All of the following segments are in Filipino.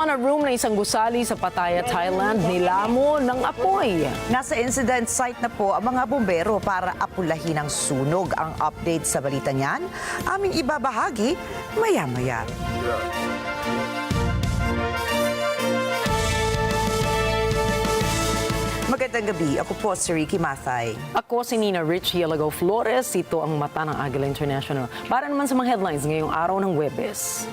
corner room na isang gusali sa Padilla, Thailand, nilamo ng apoy. Nasa incident site na po ang mga bumbero para apulahin ang sunog. Ang update sa balita niyan, aming ibabahagi maya-maya. Magandang gabi. Ako po si Rikki Mathay. Ako si Rikki Alagao, Flores. Ito ang mata ng Agila International. Para naman sa mga headlines ngayong araw ng Huwebes.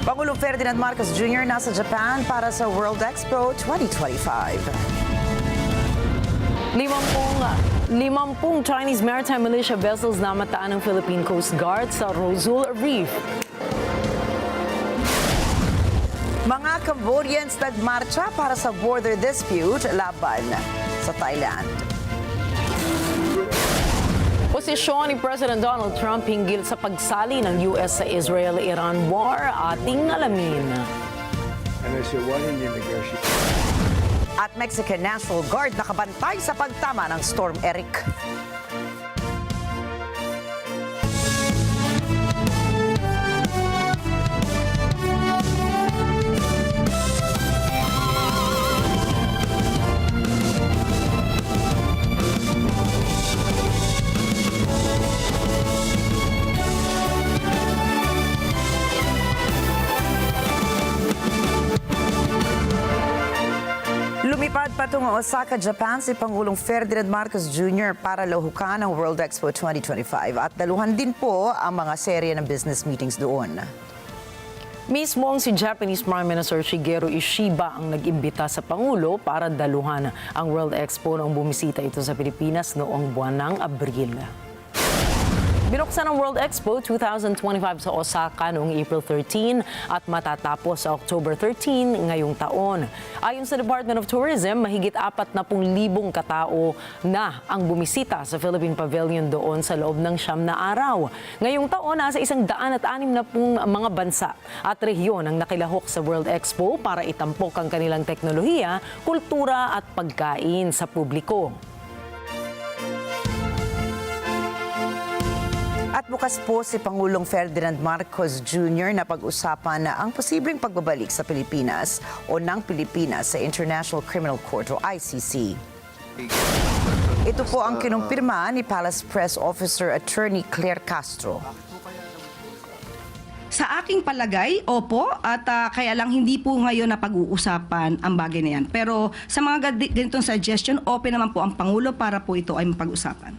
Pangulong Ferdinand Marcos Jr. nasa Japan para sa World Expo 2025. 50 Chinese maritime militia vessels na mataan ng Philippine Coast Guard sa Rosul Reef. Mga Cambodians nagmarcha para sa border dispute laban sa Thailand. Posisyon ni President Donald Trump hinggil sa pagsali ng US sa Israel-Iran war, ating alamin. At Mexican National Guard nakabantay sa pagtama ng Storm Eric. Lumipad patungo Osaka, Japan si Pangulong Ferdinand Marcos Jr. para lahukan ang World Expo 2025 at daluhan din po ang mga serye ng business meetings doon. Mismong si Japanese Prime Minister Shigeru Ishiba ang nag-imbita sa Pangulo para daluhan ang World Expo noong bumisita ito sa Pilipinas noong buwan ng Abril. Binuksan ang World Expo 2025 sa Osaka noong April 13 at matatapos sa October 13 ngayong taon. Ayon sa Department of Tourism, mahigit 40,000 katao na ang bumisita sa Philippine Pavilion doon sa loob ng 9 na araw. Ngayong taon, nasa 160 mga bansa at rehiyon ang nakilahok sa World Expo para itampok ang kanilang teknolohiya, kultura at pagkain sa publiko. At bukas po si Pangulong Ferdinand Marcos Jr. na pag-usapan na ang posibleng pagbabalik sa Pilipinas o ng Pilipinas sa International Criminal Court o ICC. Ito po ang kinumpirma ni Palace Press Officer Attorney Claire Castro. Sa aking palagay, opo, at kaya lang hindi po ngayon na pag-uusapan ang bagay na yan. Pero sa mga ganitong suggestion, open naman po ang Pangulo para po ito ay mapag-usapan.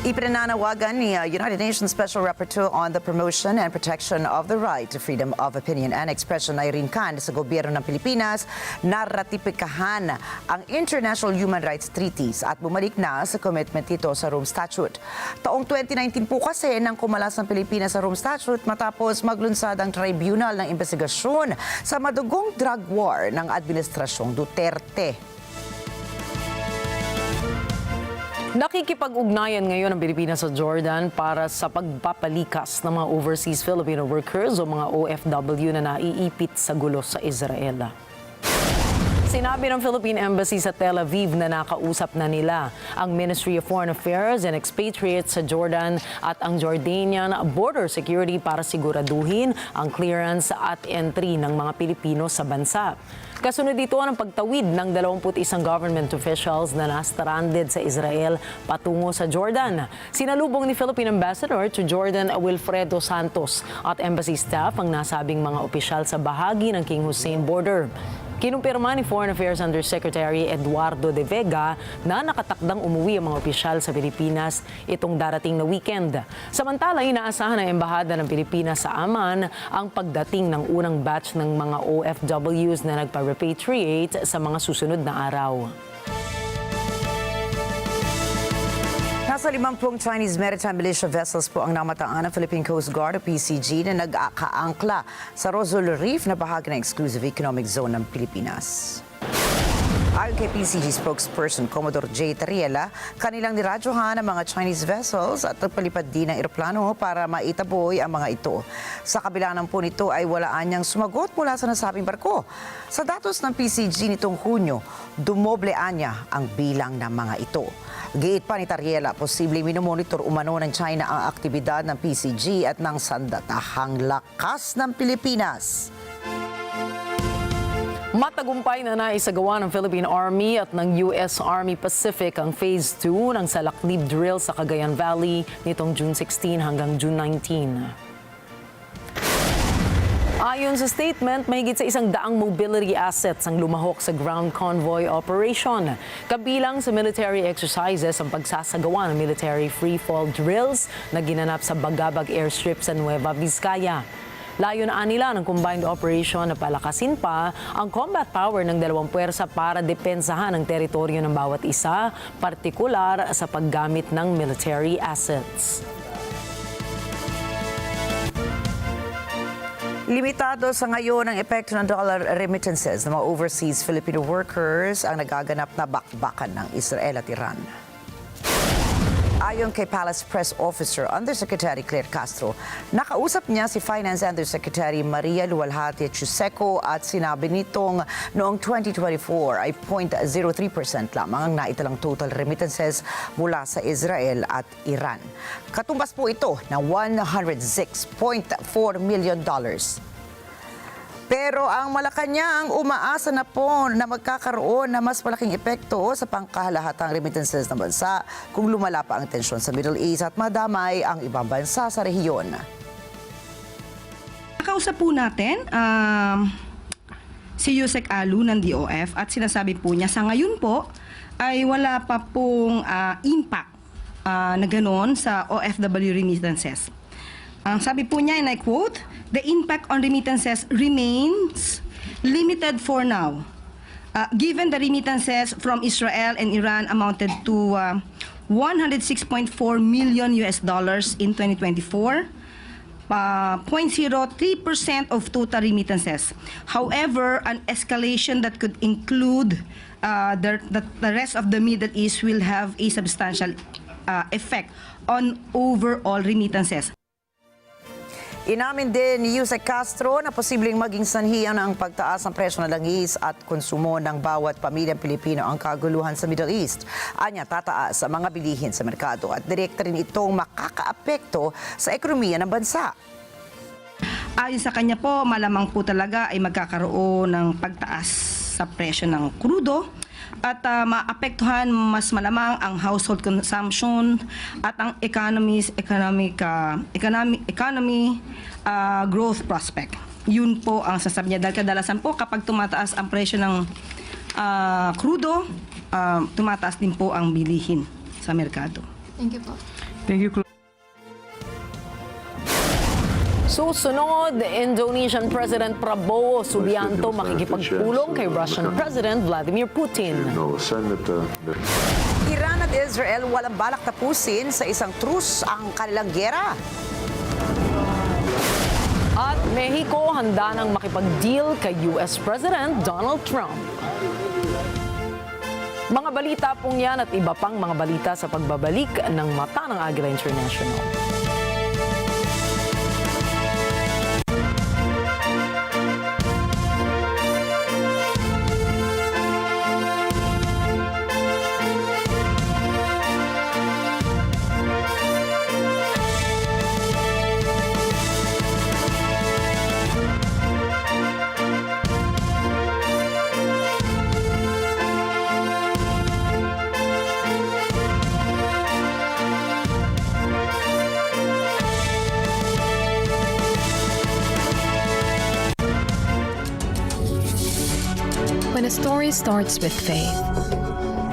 Ipinananawagan ni United Nations Special Rapporteur on the Promotion and Protection of the Right to Freedom of Opinion and Expression na Irene Khan sa gobyerno ng Pilipinas na ratipikahan ang International Human Rights Treaties at bumalik na sa commitment ito sa Rome Statute. Taong 2019 po kasi nang kumalas ng Pilipinas sa Rome Statute matapos maglunsad ang tribunal ng investigasyon sa madugong drug war ng Administrasyong Duterte. Nakikipag-ugnayan ngayon ang Pilipinas sa Jordan para sa pagpapalikas ng mga overseas Filipino workers o mga OFW na naiipit sa gulo sa Israel. Sinabi ng Philippine Embassy sa Tel Aviv na nakausap na nila ang Ministry of Foreign Affairs and Expatriates sa Jordan at ang Jordanian Border Security para siguraduhin ang clearance at entry ng mga Pilipino sa bansa. Kasunod dito ang pagtawid ng 21 government officials na na-stranded sa Israel patungo sa Jordan. Sinalubong ni Philippine Ambassador to Jordan Wilfredo Santos at embassy staff ang nasabing mga opisyal sa bahagi ng King Hussein border. Kinumpirma ni Foreign Affairs Undersecretary Eduardo de Vega na nakatakdang umuwi ang mga opisyal sa Pilipinas itong darating na weekend. Samantala, inaasahan ng Embahada ng Pilipinas sa Amman ang pagdating ng unang batch ng mga OFWs na nagpa-repatriate sa mga susunod na araw. Nasa 50 Chinese maritime militia vessels po ang namataan ng Philippine Coast Guard o PCG na nag-aangkla sa Rosul Reef na bahagi ng Exclusive Economic Zone ng Pilipinas. Ayon kay PCG spokesperson Commodore J. Tariela, kanilang niradyohan ang mga Chinese vessels at nagpalipad din ng eroplano para maitaboy ang mga ito. Sa kabila ng po nito ay wala anyang sumagot mula sa nasabing barko. Sa datos ng PCG nitong Hunyo, dumoble anya ang bilang ng mga ito. Giit pa ni Tariela, posibleng minomonitor umano ng China ang aktibidad ng PCG at ng sandatahang lakas ng Pilipinas. Matagumpay na naisagawa ng Philippine Army at ng US Army Pacific ang Phase 2 ng Salaklib Drill sa Cagayan Valley nitong June 16 hanggang June 19. Ayon sa statement, mahigit sa 100 mobility assets ang lumahok sa ground convoy operation. Kabilang sa military exercises ang pagsasagawa ng military free-fall drills na ginanap sa Bagabag Airstrip sa Nueva Vizcaya. Layunan nila ng combined operation na palakasin pa ang combat power ng dalawang puwersa para depensahan ang teritoryo ng bawat isa, partikular sa paggamit ng military assets. Limitado sa ngayon ang epekto ng dollar remittances ng mga overseas Filipino workers ang nagaganap na bakbakan ng Israel at Iran. Ayon kay Palace Press Officer Undersecretary Claire Castro, nakausap niya si Finance Undersecretary Maria Luwalhati Chuseco at sinabi nitong noong 2024 ay 0.03% lamang ang naitalang total remittances mula sa Israel at Iran. Katumbas po ito ng $106.4 million. Pero ang Malacanang umaasa na po na magkakaroon na mas malaking epekto sa pangkalahatang remittances ng bansa kung lumala pa ang tensyon sa Middle East at madamay ang ibang bansa sa rehiyon. Nakausap po natin si Yusek Alu ng DOF at sinasabi po niya sa ngayon po ay wala pa pong impact na gano'n sa OFW remittances. Ang sabi po niya, and I quote, "The impact on remittances remains limited for now. Given the remittances from Israel and Iran amounted to $106.4 million in 2024, 0.03% of total remittances. However, an escalation that could include the rest of the Middle East will have a substantial effect on overall remittances." Inamin din ni Yusek Castro na posibleng maging sanhiyan ang pagtaas ng presyo ng langis at konsumo ng bawat pamilyang Pilipino ang kaguluhan sa Middle East. Anya, tataas ang mga bilihin sa merkado at direkta rin itong makakaapekto sa ekonomiya ng bansa. Ayon sa kanya po, malamang po talaga ay magkakaroon ng pagtaas sa presyo ng krudo at maapektuhan mas malamang ang household consumption at ang economy growth prospect. Yun po ang sasabi niya. Dahil kadalasan po kapag tumataas ang presyo ng krudo, tumataas din po ang bilihin sa merkado. Thank you po. Thank you, Susunod, Indonesian President Prabowo Subianto makikipagpulong kay Russian President Vladimir Putin. Iran at Israel walang balak tapusin sa isang truce ang kanilang giyera. At Mexico handa nang makipag-deal kay US President Donald Trump. Mga balita pong yan at iba pang mga balita sa pagbabalik ng Mata ng Agila International. When a story starts with faith,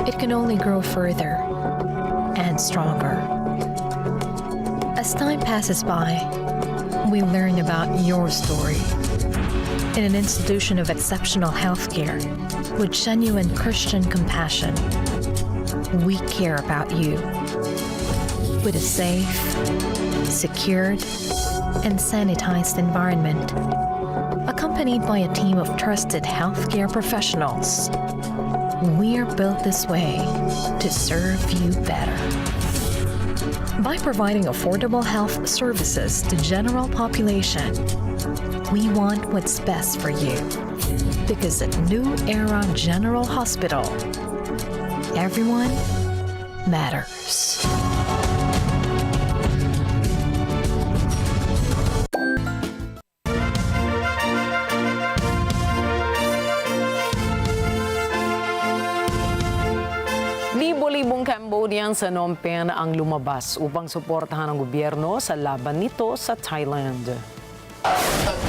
it can only grow further and stronger. As time passes by, we learn about your story. In an institution of exceptional healthcare with genuine Christian compassion, we care about you. With a safe, secured, and sanitized environment, accompanied by a team of trusted healthcare professionals, we're built this way to serve you better. By providing affordable health services to general population, we want what's best for you. Because at New Era General Hospital, everyone matters. Libo-libong Cambodians sa Phnom Penh ang lumabas upang suportahan ang gobyerno sa laban nito sa Thailand.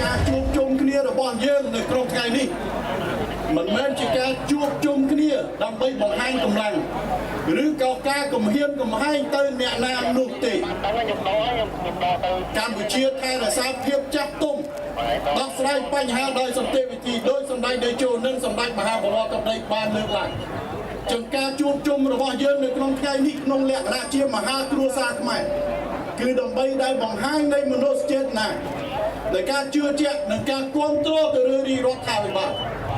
ការជួបជុំគ្នារបស់យើងនៅក្នុងថ្ងៃនេះមិនមែនជាការជួបជុំគ្នាដើម្បីបង្ហាញកម្លាំងឬក៏ការគំរាមកំហែងទៅអ្នកណានោះទេកម្ពុជាថែរក្សាភាពចាស់ទុំដោះស្រាយបញ្ហាដោយសន្តិវិធីដោយសម្ដេចតេជោនិងសម្ដេចមហាបវរតដីបានលើកឡើងចង្ការជួបជុំរបស់យើងនៅក្នុងថ្ងៃនេះក្នុងលក្ខណៈជាមហាគ្រួសារខ្មែរគឺដើម្បីដែលបង្ហាញនៃមនោសញ្ចេតនានៃការជឿជាក់និងការគ្រប់គ្រងទៅលើរដ្ឋាភិបាល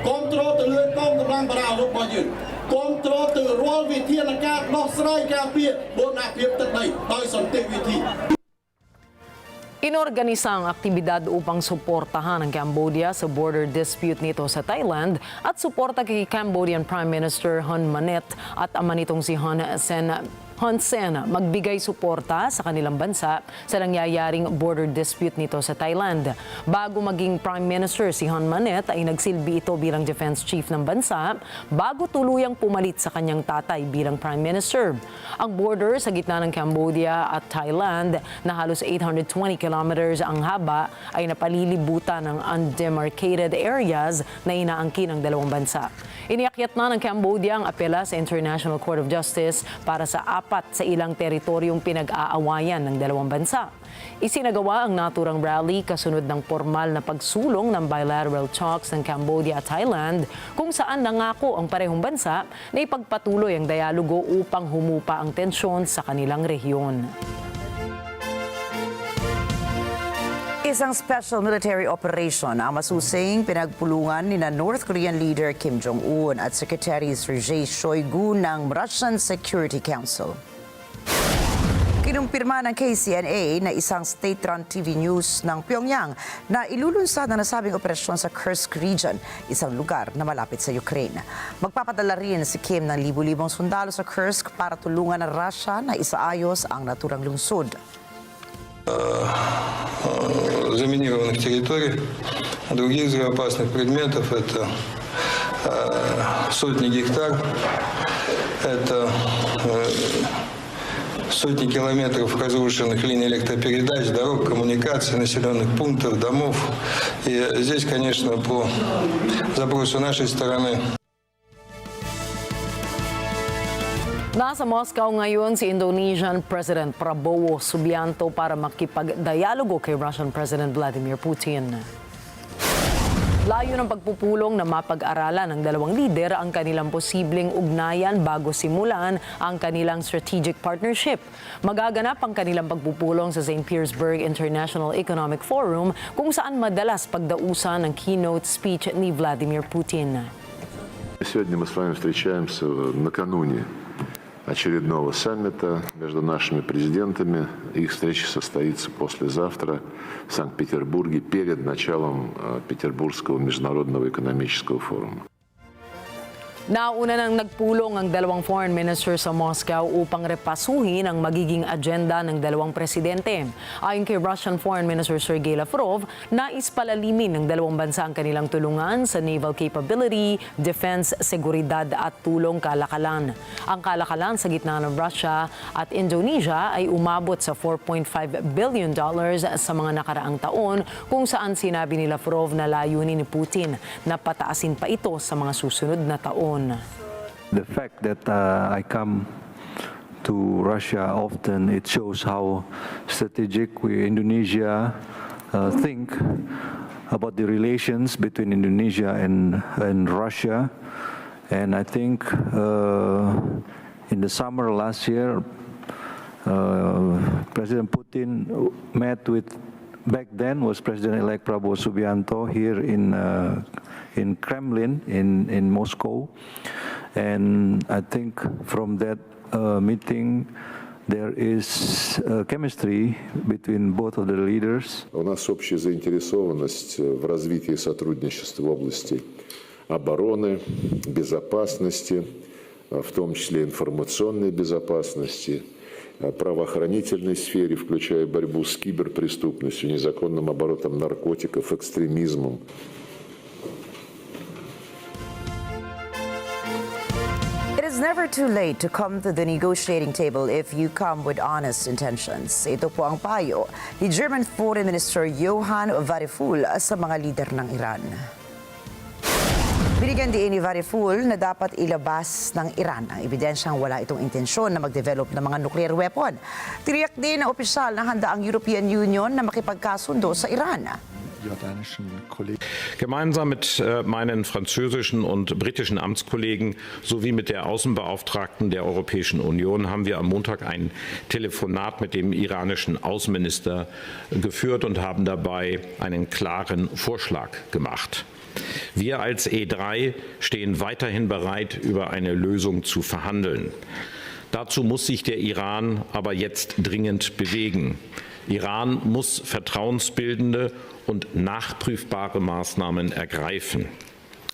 គ្រប់គ្រងទៅលើកងកម្លាំងបរាអាវុធរបស់យើងគ្រប់គ្រងទៅរាល់វិធានការដោះស្រាយការពារបូរណភាពទឹកដីដោយសន្តិវិធី Inorganisa ang aktibidad upang suportahan ang Cambodia sa border dispute nito sa Thailand at suporta kay Cambodian Prime Minister Hun Manet at ama nitong si Hun Sen magbigay suporta sa kanilang bansa sa nangyayaring border dispute nito sa Thailand. Bago maging Prime Minister si Hun Manet ay nagsilbi ito bilang Defense Chief ng bansa bago tuluyang pumalit sa kanyang tatay bilang Prime Minister. Ang border sa gitna ng Cambodia at Thailand na halos 820 kilometers ang haba ay napalilibutan ng undemarcated areas na inaangkin ng dalawang bansa. Iniakyat na ng Cambodia ang apela sa International Court of Justice para sa apat sa ilang teritoryong pinag-aawayan ng dalawang bansa. Isinagawa ang naturang rally kasunod ng formal na pagsulong ng bilateral talks ng Cambodia at Thailand kung saan nangako ang parehong bansa na ipagpatuloy ang dialogo upang humupa ang tensyon sa kanilang rehiyon. Isang special military operation ang masusing pinagpulungan ni North Korean leader Kim Jong-un at Secretary Sergei Shoigu ng Russian Security Council. Kinumpirma ng KCNA na isang state-run TV news ng Pyongyang na ilulunsad na nasabing operasyon sa Kursk region, isang lugar na malapit sa Ukraine. Magpapadala rin si Kim ng libu-libong sundalo sa Kursk para tulungan ng Russia na isaayos ang naturang lungsod. Заминированных территорий, других взрывоопасных предметов, это сотни гектар, это сотни километров разрушенных линий электропередач, дорог, коммуникаций, населенных пунктов, домов. И здесь, конечно, по запросу нашей стороны. Nasa Moscow ngayon si Indonesian President Prabowo Subianto para makipagdialogo kay Russian President Vladimir Putin. Layo ng pagpupulong na mapag-aralan ng dalawang lider ang kanilang posibleng ugnayan bago simulan ang kanilang strategic partnership. Magaganap ang kanilang pagpupulong sa St. Petersburg International Economic Forum kung saan madalas pagdausan ng keynote speech ni Vladimir Putin. Сегодня мы с вами встречаемся накануне очередного саммита между нашими президентами. Их встреча состоится послезавтра в Санкт-Петербурге перед началом Петербургского международного экономического форума. Nauna nang nagpulong ang dalawang foreign ministers sa Moscow upang repasuhin ang magiging agenda ng dalawang presidente. Ayon kay Russian Foreign Minister Sergei Lavrov, nais palalimin ng dalawang bansa ang kanilang tulungan sa naval capability, defense, seguridad at tulong kalakalan. Ang kalakalan sa gitna ng Russia at Indonesia ay umabot sa $4.5 billion sa mga nakaraang taon kung saan sinabi ni Lavrov na layunin ni Putin na pataasin pa ito sa mga susunod na taon. The fact that I come to Russia often, it shows how strategic we Indonesia think about the relations between Indonesia and Russia. And I think in the summer last year, President Putin met with, back then was President-elect Prabowo Subianto here in Kremlin, in Moscow. And I think from that meeting, there is chemistry between both of the leaders. У нас общая заинтересованность в развитии сотрудничества в области обороны, безопасности, в том числе информационной безопасности, правоохранительной сфере, включая борьбу с киберпреступностью, незаконным оборотом наркотиков, экстремизмом. It is never too late to come to the negotiating table if you come with honest intentions. Ito po ang payo ni German Foreign Minister Johann Vadeful sa mga lider ng Iran. Binigyan din ni Vadeful na dapat ilabas ng Iran ang ebidensyang wala itong intensyon na mag-develop ng mga nuclear weapon. Tiniyak din ng opisyal na handa ang European Union na makipagkasundo sa Iran. Gemeinsam mit meinen französischen und britischen Amtskollegen sowie mit der Außenbeauftragten der Europäischen Union haben wir am Montag ein Telefonat mit dem iranischen Außenminister geführt und haben dabei einen klaren Vorschlag gemacht. Wir als E3 stehen weiterhin bereit, über eine Lösung zu verhandeln. Dazu muss sich der Iran aber jetzt dringend bewegen. Iran muss vertrauensbildende und nachprüfbare Maßnahmen ergreifen.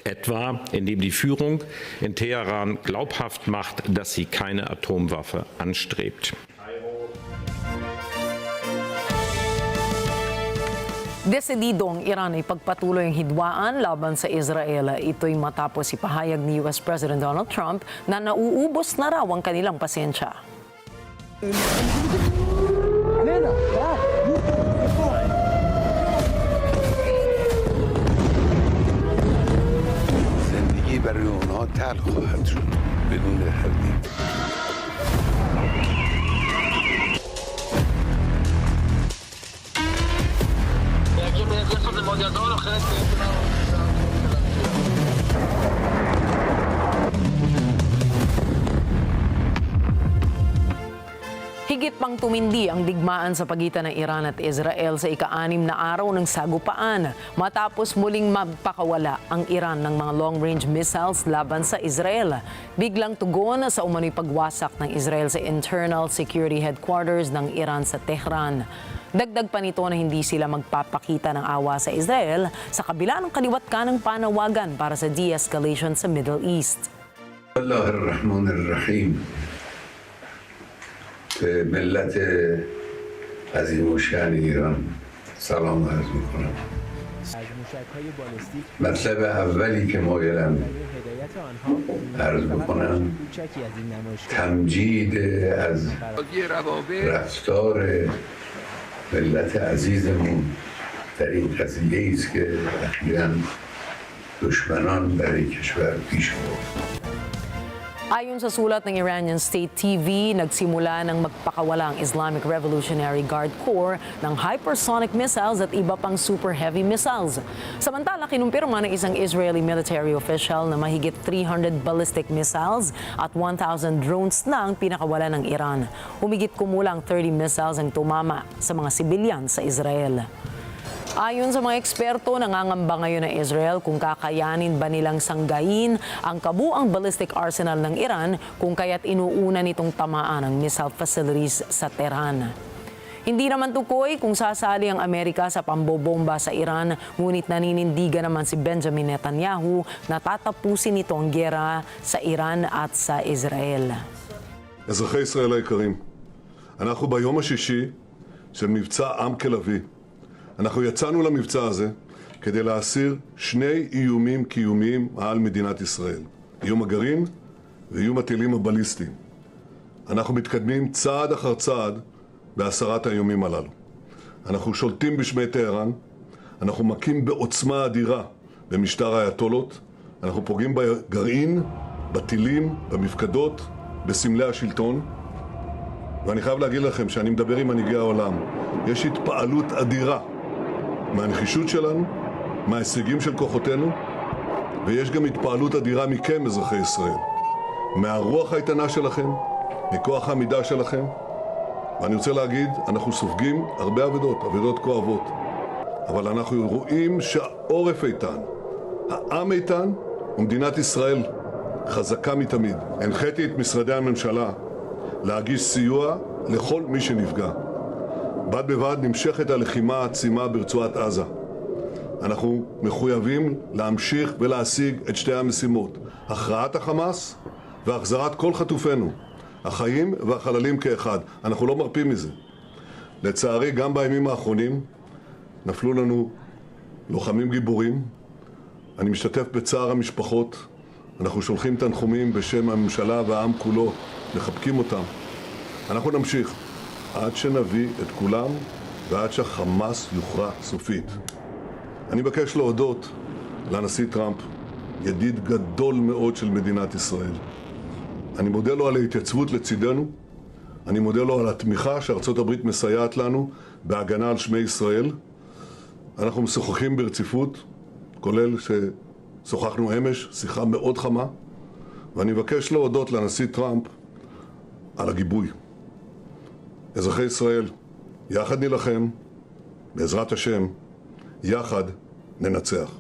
Etwa indem die Führung in Teheran glaubhaft macht, dass sie keine Atomwaffe anstrebt. Desidido ang Iran ay pagpatuloy ang hidwaan laban sa Israel. Ito'y matapos ipahayag ni US President Donald Trump na nauubos na raw ang kanilang pasensya. زندگی برای اونها تلخ خواهد شد بدون تردید. Higit pang tumindi ang digmaan sa pagitan ng Iran at Israel sa ika-6 na araw ng sagupaan matapos muling magpakawala ang Iran ng mga long-range missiles laban sa Israel. Biglang tugon sa umano'y pagwasak ng Israel sa internal security headquarters ng Iran sa Tehran. Dagdag pa nito na hindi sila magpapakita ng awa sa Israel sa kabila ng kaliwat kanang panawagan para sa de-escalation sa Middle East. Bismillahirrahmanirrahim. به ملت عظیم الشأن ایران سلام عرض میکنم. مطلب اولی که مایلم عرض بکنم تمجید از رفتار ملت عزیزمون در این قضیه است که اخیراً دشمنان برای کشور پیش برد. Ayon sa sulat ng Iranian State TV, nagsimula ng magpakawala ang Islamic Revolutionary Guard Corps ng hypersonic missiles at iba pang super heavy missiles. Samantala, kinumpirma ng isang Israeli military official na mahigit 300 ballistic missiles at 1,000 drones na ang pinakawala ng Iran. Humigit kumulang 30 missiles ang tumama sa mga sibilyan sa Israel. Ayon sa mga eksperto, nangangamba ngayon ng Israel kung kakayanin ba nilang sanggain ang kabuang ballistic arsenal ng Iran kung kaya't inuuna nitong tamaan ang missile facilities sa Tehran. Hindi naman tukoy kung sasali ang Amerika sa pambobomba sa Iran, ngunit naninindigan naman si Benjamin Netanyahu na tatapusin nito ang giyera sa Iran at sa Israel. אזרחי ישראל היקרים, אנחנו ביום השישי של מבצע עם כלבי. אנחנו יצאנו למבצע הזה כדי להסיר שני איומים קיומיים על מדינת ישראל. איום הגרעין ואיום הטילים הבליסטיים. אנחנו מתקדמים צעד אחר צעד בהסרת האיומים הללו. אנחנו שולטים בשמי טהרן, אנחנו מכים בעוצמה אדירה במשטר האייתולות, אנחנו פוגעים בגרעין, בטילים, במפקדות, בסמלי השלטון. ואני חייב להגיד לכם שאני מדבר עם מנהיגי העולם. יש התפעלות אדירה מהנחישות שלנו, מההישגים של כוחותינו, ויש גם התפעלות אדירה מכם, אזרחי ישראל. מהרוח האיתנה שלכם, מכוח העמידה שלכם. ואני רוצה להגיד, אנחנו סופגים הרבה אבדות כואבות. אבל אנחנו רואים שהעורף איתן, העם איתן, ומדינת ישראל חזקה מתמיד. הנחיתי את משרדי הממשלה להגיש סיוע לכל מי שנפגע. בד בבד נמשכת הלחימה העצימה ברצועת עזה. אנחנו מחויבים להמשיך ולהשיג את שתי המשימות, הכרעת החמאס והחזרת כל חטופינו, החיים והחללים כאחד. אנחנו לא מרפים מזה. לצערי, גם בימים האחרונים נפלו לנו לוחמים גיבורים. אני משתתף בצער המשפחות. אנחנו שולחים תנחומים בשם הממשלה והעם כולו, מחבקים אותם. אנחנו נמשיך עד שנביא את כולם ועד שהחמאס יוכרע סופית. אני מבקש להודות לנשיא טראמפ, ידיד גדול מאוד של מדינת ישראל. אני מודה לו על ההתייצבות לצידנו, אני מודה לו על התמיכה שארצות הברית מסייעת לנו בהגנה על שמי ישראל. אנחנו משוחחים ברציפות, כולל ששוחחנו אמש, שיחה מאוד חמה, ואני מבקש להודות לנשיא טראמפ על הגיבוי. אזרחי ישראל, יחד נילחם, בעזרת השם, יחד ננצח.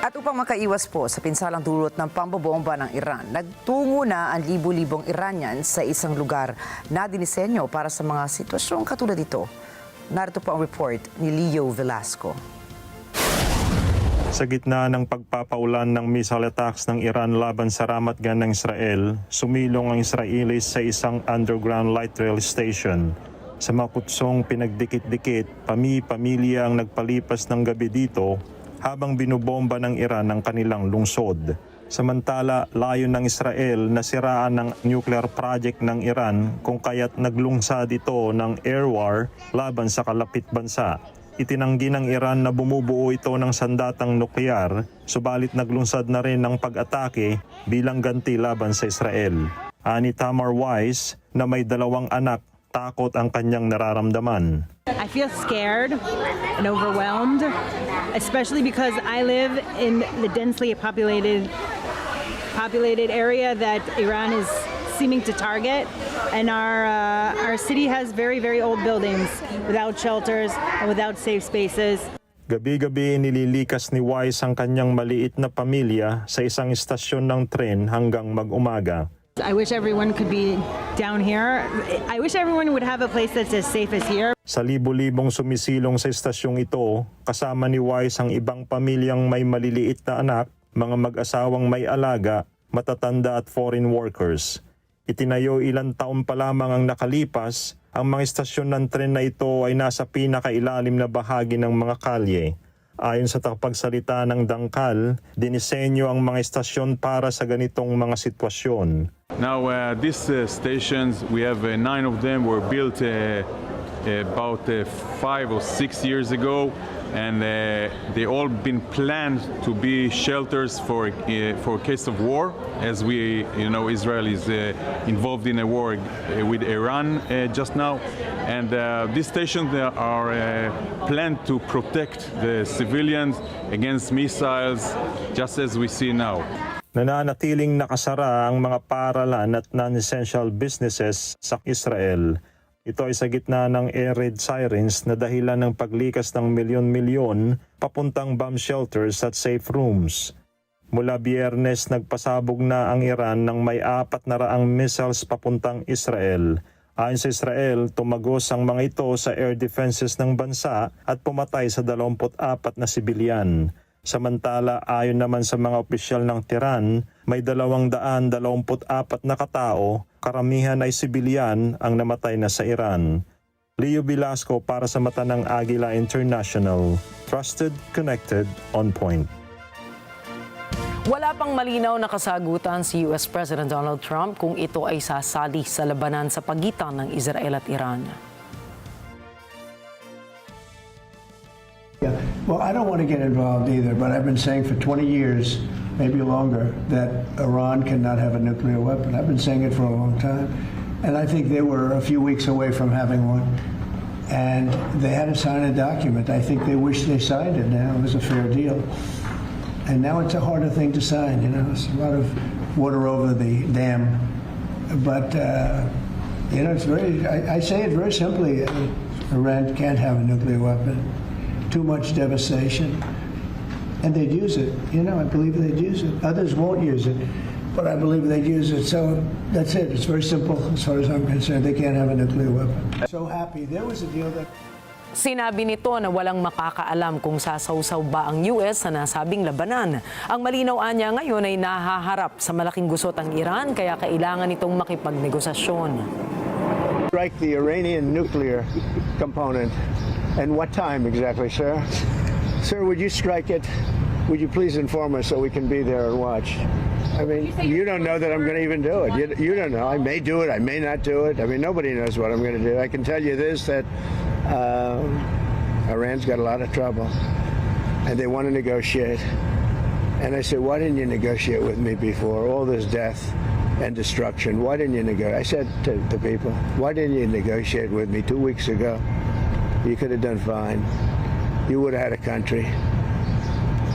At upang makaiwas po sa pinsalang dulot ng pambobomba ng Iran, nagtungo na ang libu-libong Iranians sa isang lugar na dinisenyo para sa mga sitwasyong katulad ito. Narito po ang report ni Leo Velasco. Sa gitna ng pagpapaulan ng missile attacks ng Iran laban sa ramatgan ng Israel, sumilong ang Israelis sa isang underground light rail station. Sa makutsong pinagdikit-dikit, pamilya ang nagpalipas ng gabi dito habang binubomba ng Iran ang kanilang lungsod. Samantala, layo ng Israel na siraan ng nuclear project ng Iran kung kaya't naglungsad ito ng air war laban sa kalapit bansa. Itinanggi ng Iran na bumubuo ito ng sandatang nuklear, subalit naglungsad na rin ng pag-atake bilang ganti laban sa Israel. Ani Tamar Wise na may 2 anak, takot ang kanyang nararamdaman. I feel scared and overwhelmed, especially because I live in the densely populated area that Iran is seeming to target, and our city has very, very old buildings without shelters and without safe spaces. Gabi-gabi nililikas ni Wise ang kanyang maliit na pamilya sa isang istasyon ng tren hanggang mag-umaga. I wish everyone could be down here. I wish everyone would have a place that's as safe as here. Sa libo-libong sumisilong sa istasyong ito, kasama ni Wise ang ibang pamilyang may maliliit na anak, mga mag-asawang may alaga, matatanda at foreign workers. Itinayo ilang taon pa lamang ang nakalipas, ang mga istasyon ng tren na ito ay nasa pinakailalim na bahagi ng mga kalye. Ayon sa tagapagsalita ng dangkal, dinisenyo ang mga istasyon para sa ganitong mga sitwasyon. Now, these stations, we have 9 of them were built about 5 or 6 years ago, and they all been planned to be shelters for a case of war, as we, Israel is involved in a war with Iran just now, and these stations are planned to protect the civilians against missiles, just as we see now. Nananatiling nakasara ang mga paaralan at non-essential businesses sa Israel. Ito ay sa gitna ng air raid sirens na dahilan ng paglikas ng milyon-milyon papuntang bomb shelters at safe rooms. Mula Biyernes, nagpasabog na ang Iran ng may 400 missiles papuntang Israel. Ayon sa Israel, tumagos ang mga ito sa air defenses ng bansa at pumatay sa 24 na sibilyan. Samantala, ayon naman sa mga opisyal ng Tehran, may 224 na katao, karamihan ay sibilyan ang namatay na sa Iran. Leo Velasco para sa mata ng Agila International. Trusted, connected, on point. Wala pang malinaw na kasagutan si US President Donald Trump kung ito ay sasali sa labanan sa pagitan ng Israel at Iran. Well, I don't want to get involved either, but I've been saying for 20 years, maybe longer, that Iran cannot have a nuclear weapon. I've been saying it for a long time. And I think they were a few weeks away from having one. And they had to sign a document. I think they wish they signed it now. It was a fair deal. And now it's a harder thing to sign, It's a lot of water over the dam. But, it's very, I say it very simply, Iran can't have a nuclear weapon. Too much devastation, and they'd use it. I believe they'd use it. Others won't use it, but I believe they'd use it. So that's it. It's very simple as far as I'm concerned. They can't have a nuclear weapon. So happy. There was a deal that Sinabi nito na walang makakaalam kung sasawsaw ba ang US sa nasabing labanan. Ang malinaw niya ngayon ay nahaharap sa malaking gusot ang Iran kaya kailangan itong makipagnegosasyon. Strike the Iranian nuclear component. And what time exactly, sir? Sir, would you strike it? Would you please inform us so we can be there and watch? I mean, you don't know that I'm going to even do it. You don't know. I may do it. I may not do it. I mean, nobody knows what I'm going to do. I can tell you this, that Iran's got a lot of trouble, and they want to negotiate. And I said, why didn't you negotiate with me before? All this death and destruction. Why didn't you negotiate? I said to the people, why didn't you negotiate with me 2 weeks ago? You could have done fine. You would have had a country.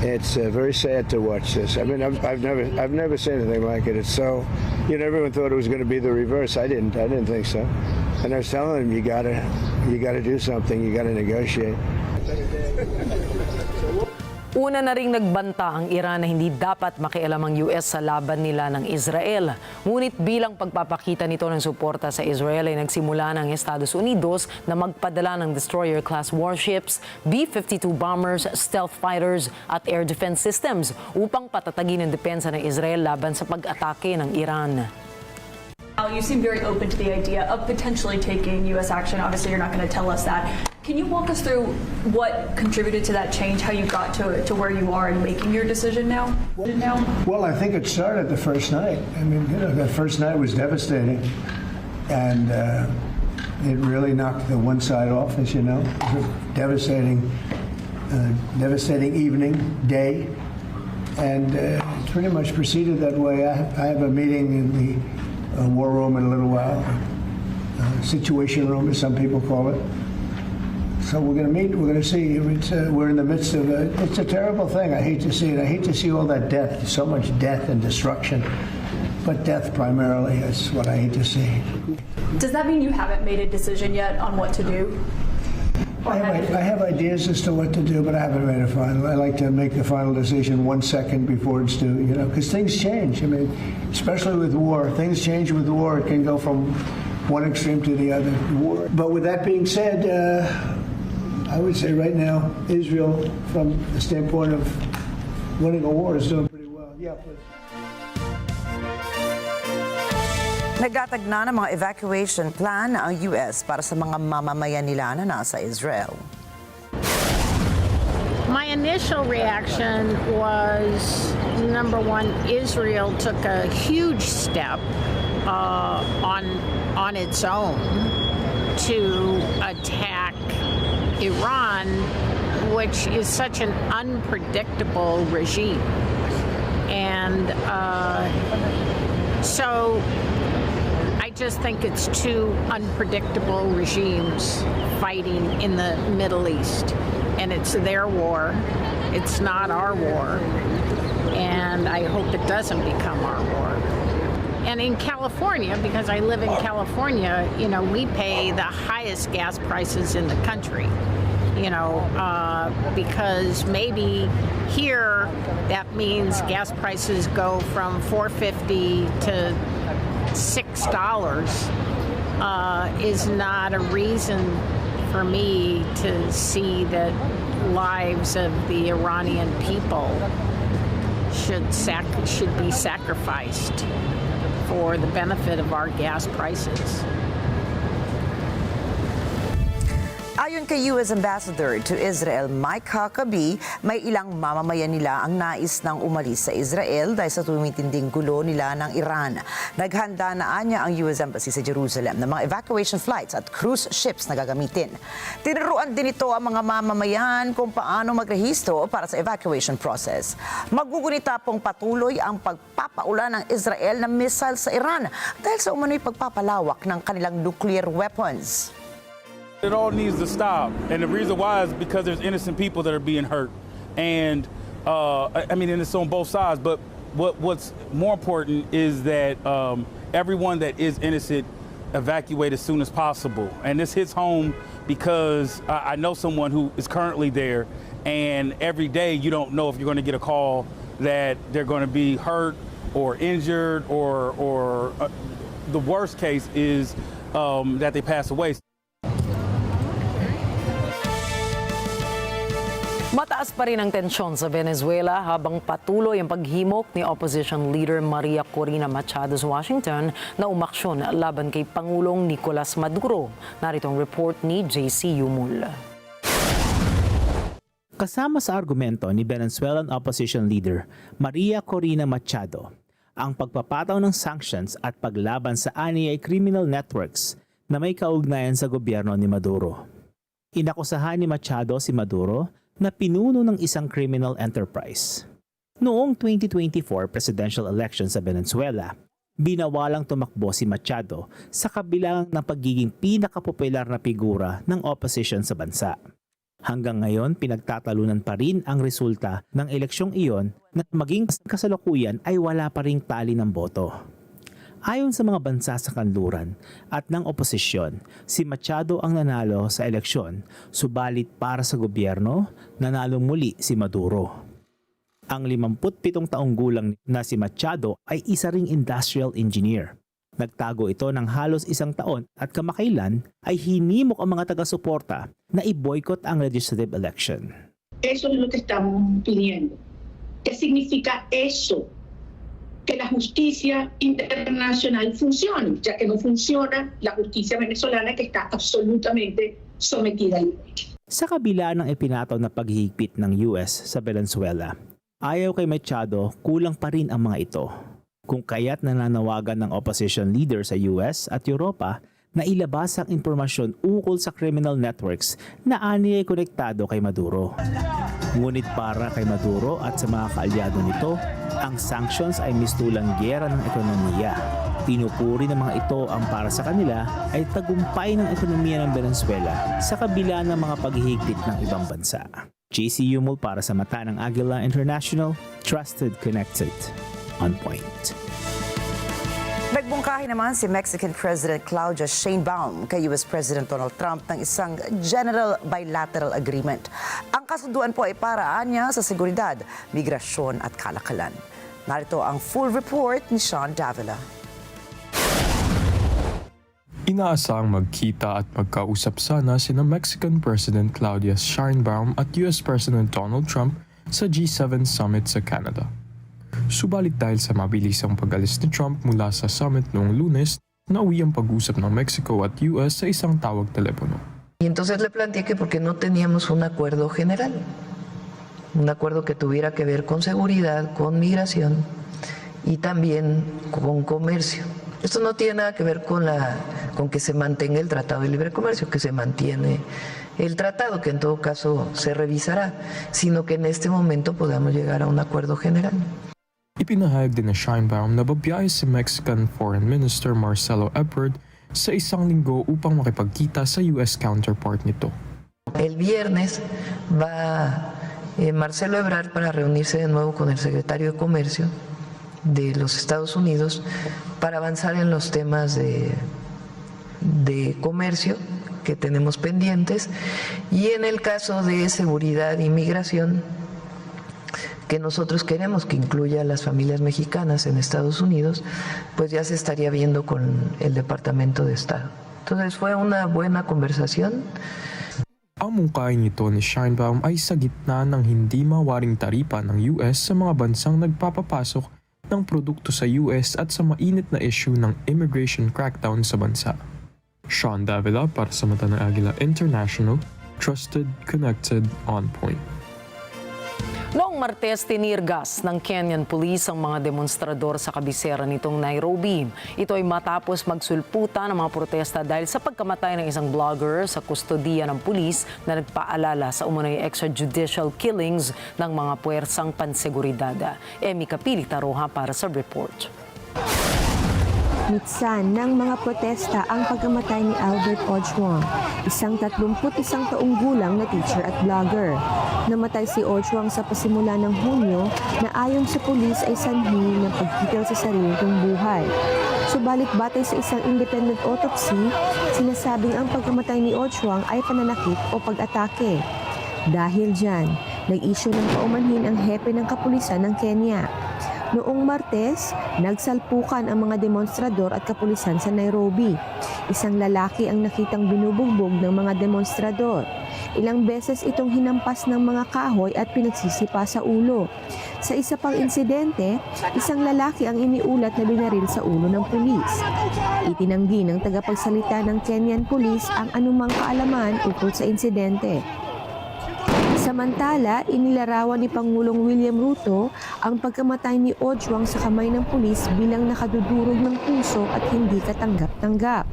It's very sad to watch this. I mean, I've never seen anything like it. It's so, everyone thought it was going to be the reverse. I didn't think so. And I was telling them, you gotta do something. You gotta negotiate. Una na ring nagbanta ang Iran na hindi dapat makialam ang US sa laban nila ng Israel. Ngunit bilang pagpapakita nito ng suporta sa Israel ay nagsimula ng Estados Unidos na magpadala ng destroyer-class warships, B-52 bombers, stealth fighters at air defense systems upang patatagin ang depensa ng Israel laban sa pag-atake ng Iran. You seem very open to the idea of potentially taking U.S. action. Obviously, you're not going to tell us that. Can you walk us through what contributed to that change, how you got to where you are in making your decision now? Well, I think it started the first night. I mean, that first night was devastating. And it really knocked the one side off, as you know. It was a devastating evening, day. And it pretty much proceeded that way. I have a meeting in the war room in a little while, situation room as some people call it. So we're going to meet, we're going to see. We're in the midst of it's a terrible thing. I hate to see it. I hate to see all that death, so much death and destruction. But death primarily is what I hate to see. Does that mean you haven't made a decision yet on what to do? I have ideas as to what to do, but I haven't made a final. I like to make the final decision 1 second before it's due, because things change. I mean, especially with war, things change with war. It can go from one extreme to the other. War. But with that being said, I would say right now, Israel, from the standpoint of winning a war, is doing pretty well. Yeah, please. Nagtatag na ng mga evacuation plan ang US para sa mga mamamayan nila na nasa Israel. My initial reaction was, number one, Israel took a huge step on its own to attack Iran, which is such an unpredictable regime. And so I just think it's two unpredictable regimes fighting in the Middle East. And it's their war. It's not our war. And I hope it doesn't become our war. And in California, because I live in California, we pay the highest gas prices in the country. Because maybe here that means gas prices go from $4.50 to $6 is not a reason for me to see that lives of the Iranian people should be sacrificed for the benefit of our gas prices. Ayon kay U.S. Ambassador to Israel Mike Huckabee, may ilang mamamayan nila ang nais ng umalis sa Israel dahil sa tumitinding gulo nila ng Iran. Naghanda na anya ang U.S. Embassy sa Jerusalem ng mga evacuation flights at cruise ships na gagamitin. Tinuruan din ito ang mga mamamayan kung paano magrehistro para sa evacuation process. Magugunita pong patuloy ang pagpapaulan ng Israel ng missile sa Iran dahil sa umano'y pagpapalawak ng kanilang nuclear weapons. It all needs to stop, and the reason why is because there's innocent people that are being hurt, and and it's on both sides. But what's more important is that everyone that is innocent evacuate as soon as possible, and this hits home because I know someone who is currently there, and every day you don't know if you're going to get a call that they're going to be hurt or injured, or the worst case is that they pass away. Mataas pa rin ang tensyon sa Venezuela habang patuloy ang paghimok ni opposition leader Maria Corina Machado sa Washington na umaksyon laban kay Pangulong Nicolas Maduro. Narito ang report ni JC Yumul. Kasama sa argumento ni Venezuelan opposition leader Maria Corina Machado ang pagpapataw ng sanctions at paglaban sa aniyay criminal networks na may kaugnayan sa gobyerno ni Maduro. Inakusahan ni Machado si Maduro na pinuno ng isang criminal enterprise. Noong 2024 presidential election sa Venezuela, binawalang tumakbo si Machado sa kabilang ng pagiging pinakapopular na figura ng opposition sa bansa. Hanggang ngayon, pinagtatalunan pa rin ang resulta ng eleksyong iyon na maging kasalukuyan ay wala pa ring tali ng boto. Ayon sa mga bansa sa kanluran at ng oposisyon, si Machado ang nanalo sa eleksyon, subalit para sa gobyerno, nanalo muli si Maduro. Ang 57 taong gulang na si Machado ay isa ring industrial engineer. Nagtago ito ng halos 1 taon at kamakailan ay hinimok ang mga taga-suporta na i-boycott ang legislative election. Eso es lo que estamos pidiendo. ¿Qué significa eso? Que la justicia internacional funcione, ya que no funciona la justicia venezolana que está absolutamente sometida a ley. Sa kabila ng ipinataw na paghihigpit ng US sa Venezuela, ayaw kay Machado kulang pa rin ang mga ito. Kung kaya't nananawagan ng opposition leader sa US at Europa na ilabas ang impormasyon ukol sa criminal networks na aniyay konektado kay Maduro. Ngunit para kay Maduro at sa mga kaalyado nito, ang sanctions ay mistulang giyera ng ekonomiya. Pinupuri ng mga ito ang para sa kanila ay tagumpay ng ekonomiya ng Venezuela sa kabila ng mga paghihigpit ng ibang bansa. JC Yumul para sa mata ng Agila International, Trusted, Connected, On Point. Nagbungkahi naman si Mexican President Claudia Sheinbaum kay US President Donald Trump ng isang general bilateral agreement. Ang kasunduan po ay paraan niya sa seguridad, migrasyon at kalakalan. Narito ang full report ni Sean Davila. Inaasahang magkita at magkausap sana sina Mexican President Claudia Sheinbaum at US President Donald Trump sa G7 Summit sa Canada. Subalit dahil sa mabilisang pag-alis ni Trump mula sa summit noong Lunes, nauwi ang pag-usap ng Mexico at US sa isang tawag telepono. Y entonces le planteé que porque no teníamos un acuerdo general, un acuerdo que tuviera que ver con seguridad, con migración y también con comercio. Esto no tiene nada que ver con que se mantenga el Tratado de Libre Comercio, que se mantiene el tratado, que en todo caso se revisará, sino que en este momento podamos llegar a un acuerdo general. Ipinahayag din na Sheinbaum na babiyahe si Mexican Foreign Minister Marcelo Ebrard sa isang linggo upang makipagkita sa US counterpart nito. El viernes va Marcelo Ebrard para reunirse de nuevo con el secretario de Comercio de los Estados Unidos para avanzar en los temas de comercio que tenemos pendientes y en el caso de seguridad y migración que nosotros queremos que incluya a las familias mexicanas en Estados Unidos, pues ya se estaría viendo con el Departamento de Estado. Entonces fue una buena conversación. Ang mungkahi nito ni Sheinbaum ay sa gitna ng hindi mawaring taripa ng US sa mga bansang nagpapapasok ng produkto sa US at sa mainit na issue ng immigration crackdown sa bansa. Sean Davila para sa mata ng Agila International, Trusted, Connected, On Point. Noong Martes, tinirgas ng Kenyan Police ang mga demonstrador sa kabisera nitong Nairobi. Ito ay matapos magsulputan ng mga protesta dahil sa pagkamatay ng isang blogger sa kustodiya ng pulis na nagpaalala sa umunoy extrajudicial killings ng mga puwersang panseguridad. Emmy Kapili Taroha para sa report. Mitsan ng mga protesta ang pagkamatay ni Albert Ojwang, isang 31 taong gulang na teacher at blogger. Namatay si Ojwang sa pasimula ng Hunyo na ayon sa pulis ay sanhi ng pagkitil sa sarili kong buhay. Subalit batay sa isang independent autopsy, sinasabing ang pagkamatay ni Ojwang ay pananakit o pag-atake. Dahil dyan, nag-issue ng paumanhin ang hepe ng kapulisan ng Kenya. Noong Martes, nagsalpukan ang mga demonstrador at kapulisan sa Nairobi. Isang lalaki ang nakitang binubugbog ng mga demonstrador. Ilang beses itong hinampas ng mga kahoy at pinagsisipa sa ulo. Sa isa pang insidente, isang lalaki ang iniulat na binaril sa ulo ng pulis. Itinanggi ng tagapagsalita ng Kenyan Police ang anumang kaalaman ukol sa insidente. Samantala, inilarawan ni Pangulong William Ruto ang pagkamatay ni Ojwang sa kamay ng pulis bilang nakadudurog ng puso at hindi katanggap-tanggap.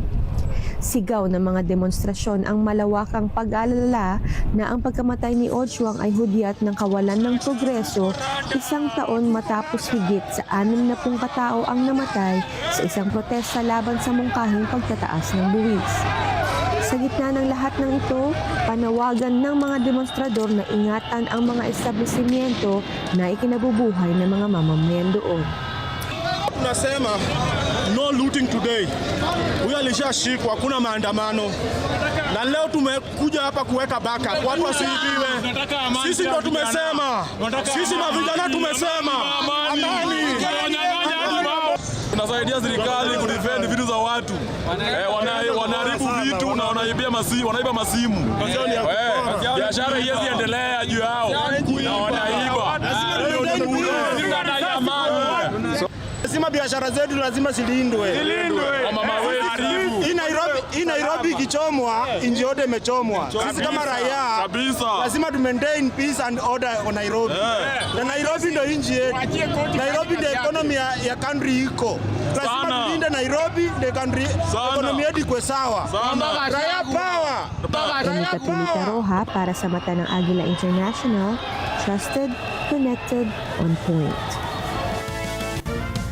Sigaw ng mga demonstrasyon ang malawakang pag-alala na ang pagkamatay ni Ojwang ay hudyat ng kawalan ng progreso 1 taon matapos higit sa 60 katao ang namatay sa isang protesta laban sa mungkahing pagtataas ng buwis. Sa gitna ng lahat ng ito, panawagan ng mga demonstrador na ingatan ang mga establishmento na ikinabubuhay ng mga mamamayan doon. Tunasema no looting today. Huyu alishashikwa, hakuna maandamano. Na leo tumekuja hapa kuweka backup. Watu wasiibiwe. Sisi ndo tumesema. Sisi mavijana tumesema. Amani. Tunasaidia serikali kudefend vitu za watu. Wanaharibu vitu na wanaiba masimu. Biashara hizi endelea juu yao. Na wanaiba. Lazima biashara zetu lazima zilindwe. Hii Nairobi ikichomwa, nchi yote imechomwa. Sisi kama raia lazima tu maintain peace and order on Nairobi. Na Nairobi ndio nchi yetu. Nairobi ndio economy ya country iko. Lazima tulinde Nairobi ndio country economy yetu iko sawa. Raia power. Tulita Roja para sa mata ng Agila International, trusted, connected, on point.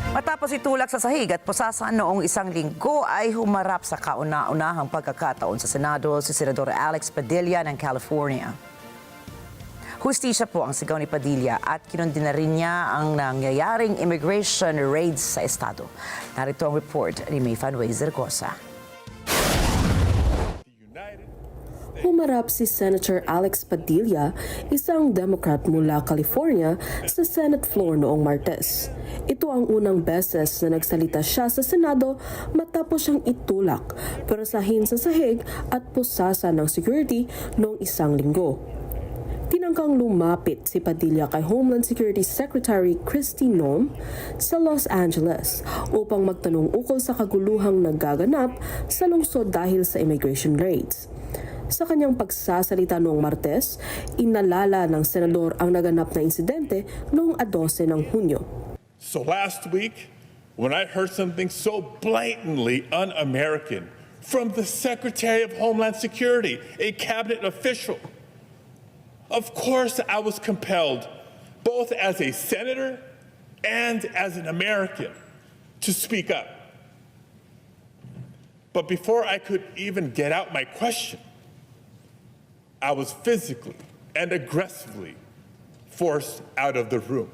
Matapos itulak sa sahig at pusasan noong isang linggo ay humarap sa kauna-unahang pagkakataon sa Senado si Senador Alex Padilla ng California. Hustisya po ang sigaw ni Padilla at kinundina rin niya ang nangyayaring immigration raids sa estado. Narito ang report ni Mayfan Zergosa. Humarap si Senator Alex Padilla, isang Democrat mula California, sa Senate floor noong Martes. Ito ang unang beses na nagsalita siya sa Senado matapos siyang itulak, perasahin sa sahig at pusasa ng security noong isang linggo. Tinangkang lumapit si Padilla kay Homeland Security Secretary Kristi Noem sa Los Angeles upang magtanong ukol sa kaguluhang nagaganap sa lungsod dahil sa immigration raids. Sa kanyang pagsasalita noong Martes, inalala ng senador ang naganap na insidente noong 12 ng Hunyo. So last week, when I heard something so blatantly un-American from the Secretary of Homeland Security, a cabinet official, of course I was compelled, both as a senator and as an American, to speak up. But before I could even get out my question, I was physically and aggressively forced out of the room,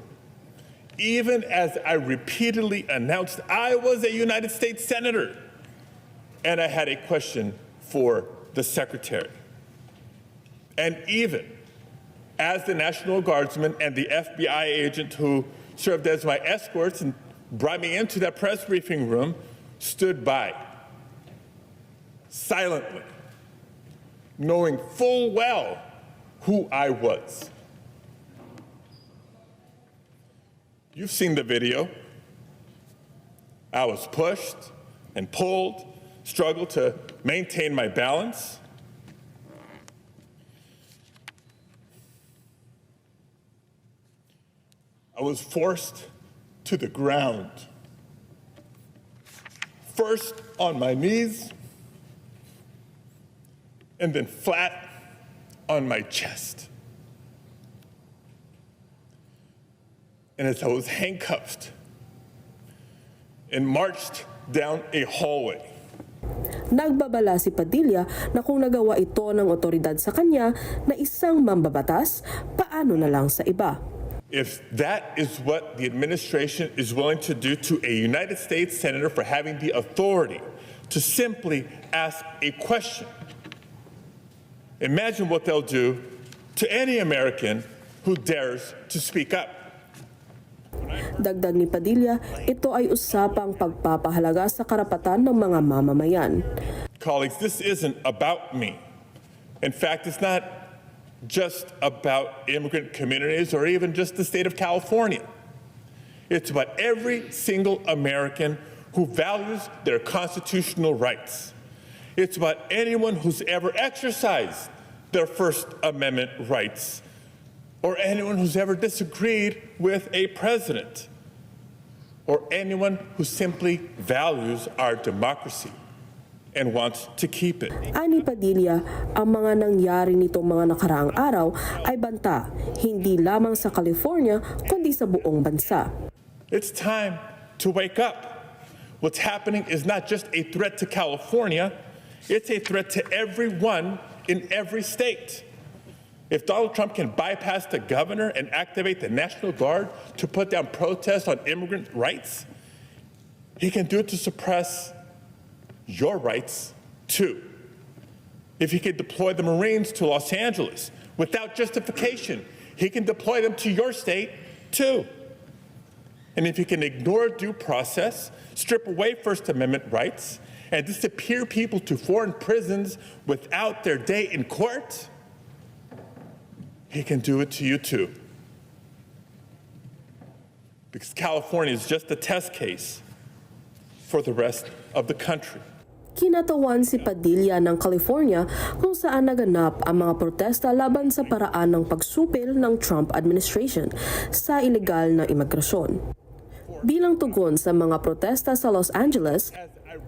even as I repeatedly announced I was a United States Senator and I had a question for the Secretary. And even as the National Guardsman and the FBI agent who served as my escorts and brought me into that press briefing room stood by silently, knowing full well who I was. You've seen the video. I was pushed and pulled, struggled to maintain my balance. I was forced to the ground, first on my knees, and then flat on my chest. And as I was handcuffed and marched down a hallway. Nagbabala si Padilla na kung nagawa ito ng otoridad sa kanya na isang mambabatas, paano na lang sa iba? If that is what the administration is willing to do to a United States Senator for having the authority to simply ask a question, imagine what they'll do to any American who dares to speak up. Dagdag ni Padilla, ito ay usapang pagpapahalaga sa karapatan ng mga mamamayan. Colleagues, this isn't about me. In fact, it's not just about immigrant communities or even just the state of California. It's about every single American who values their constitutional rights. It's about anyone who's ever exercised their First Amendment rights, or anyone who's ever disagreed with a president, or anyone who simply values our democracy and wants to keep it. Ani Padilla, ang mga nangyari nitong mga nakaraang araw ay banta, hindi lamang sa California, kundi sa buong bansa. It's time to wake up. What's happening is not just a threat to California, it's a threat to everyone in every state. If Donald Trump can bypass the governor and activate the National Guard to put down protests on immigrant rights, he can do it to suppress your rights too. If he can deploy the Marines to Los Angeles without justification, he can deploy them to your state too. And if he can ignore due process, strip away First Amendment rights, and disappear people to foreign prisons without their day in court, he can do it to you too. Because California is just a test case for the rest of the country. Kinatawan si Padilla ng California kung saan naganap ang mga protesta laban sa paraan ng pagsupil ng Trump administration sa ilegal na imigrasyon. Bilang tugon sa mga protesta sa Los Angeles,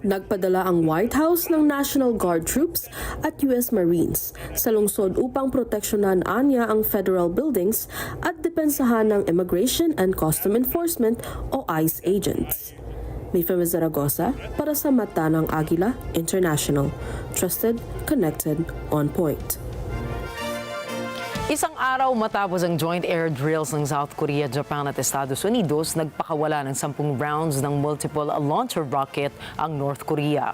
nagpadala ang White House ng National Guard troops at US Marines sa lungsod upang proteksyonan anya ang federal buildings at depensahan ng Immigration and Custom Enforcement o ICE agents. Mayfem Zaragoza para sa Mata ng Agila International. Trusted, connected, on point. Isang araw matapos ang joint air drills ng South Korea, Japan at Estados Unidos, nagpakawala ng 10 rounds ng multiple launcher rocket ang North Korea.